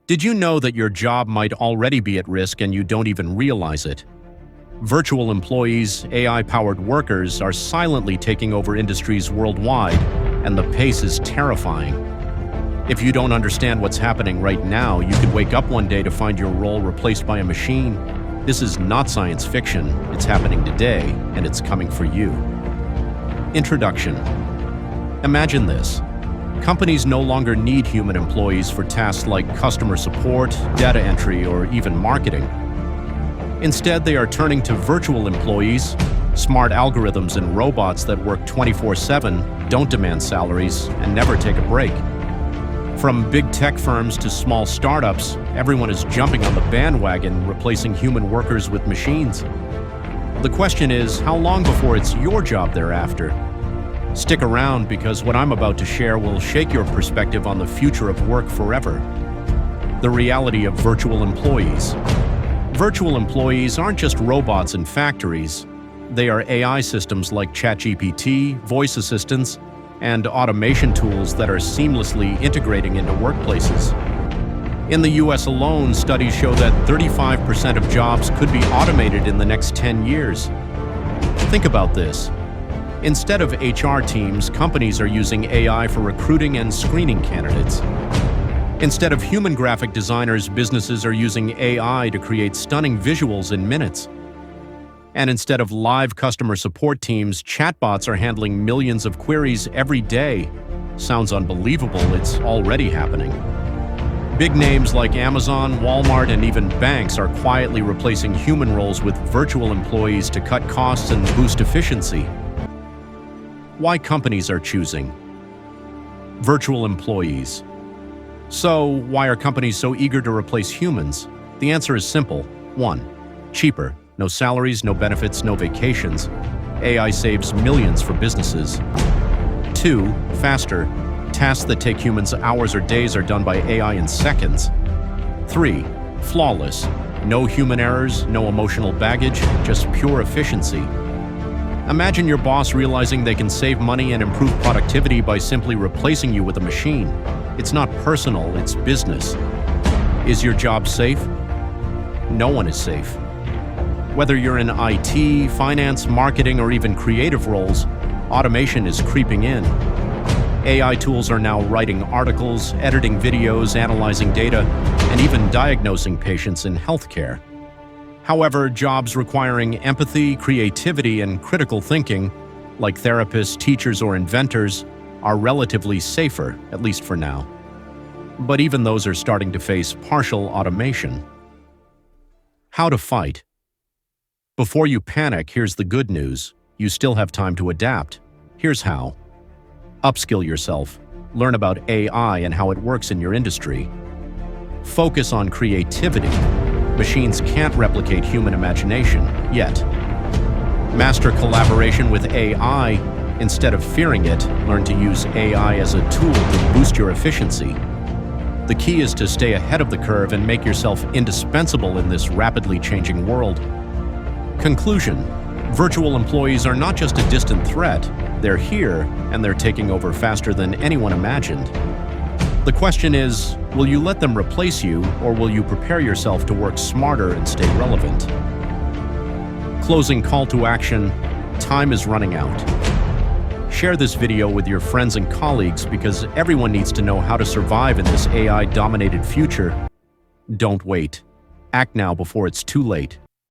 Did you know that your job might already be at risk and you don't even realize it? Virtual employees, AI-powered workers, are silently taking over industries worldwide, and the pace is terrifying. If you don't understand what's happening right now, you could wake up one day to find your role replaced by a machine. This is not science fiction. It's happening today, and it's coming for you. Introduction. Imagine this. Companies no longer need human employees for tasks like customer support, data entry, or even marketing. Instead, they are turning to virtual employees, smart algorithms and robots that work 24/7, don't demand salaries, and never take a break. From big tech firms to small startups, everyone is jumping on the bandwagon, replacing human workers with machines. The question is, how long before it's your job they're after? Stick around, because what I'm about to share will shake your perspective on the future of work forever. The reality of virtual employees. Virtual employees aren't just robots in factories. They are AI systems like ChatGPT, voice assistants, and automation tools that are seamlessly integrating into workplaces. In the US alone, studies show that 35% of jobs could be automated in the next 10 years. Think about this. Instead of HR teams, companies are using AI for recruiting and screening candidates. Instead of human graphic designers, businesses are using AI to create stunning visuals in minutes. And instead of live customer support teams, chatbots are handling millions of queries every day. Sounds unbelievable, it's already happening. Big names like Amazon, Walmart, and even banks are quietly replacing human roles with virtual employees to cut costs and boost efficiency. Why companies are choosing virtual employees. So, why are companies so eager to replace humans? The answer is simple. 1. Cheaper. No salaries, no benefits, no vacations. AI saves millions for businesses. 2. Faster. Tasks that take humans hours or days are done by AI in seconds. 3. Flawless. No human errors, no emotional baggage, just pure efficiency. Imagine your boss realizing they can save money and improve productivity by simply replacing you with a machine. It's not personal, it's business. Is your job safe? No one is safe. Whether you're in IT, finance, marketing, or even creative roles, automation is creeping in. AI tools are now writing articles, editing videos, analyzing data, and even diagnosing patients in healthcare. However, jobs requiring empathy, creativity, and critical thinking, like therapists, teachers, or inventors, are relatively safer, at least for now. But even those are starting to face partial automation. How to fight. Before you panic, here's the good news. You still have time to adapt. Here's how. Upskill yourself. Learn about AI and how it works in your industry. Focus on creativity. Machines can't replicate human imagination, yet. Master collaboration with AI. Instead of fearing it, learn to use AI as a tool to boost your efficiency. The key is to stay ahead of the curve and make yourself indispensable in this rapidly changing world. Conclusion. Virtual employees are not just a distant threat. They're here, and they're taking over faster than anyone imagined. The question is, will you let them replace you, or will you prepare yourself to work smarter and stay relevant? Closing call to action. Time is running out. Share this video with your friends and colleagues, because everyone needs to know how to survive in this AI-dominated future. Don't wait. Act now before it's too late.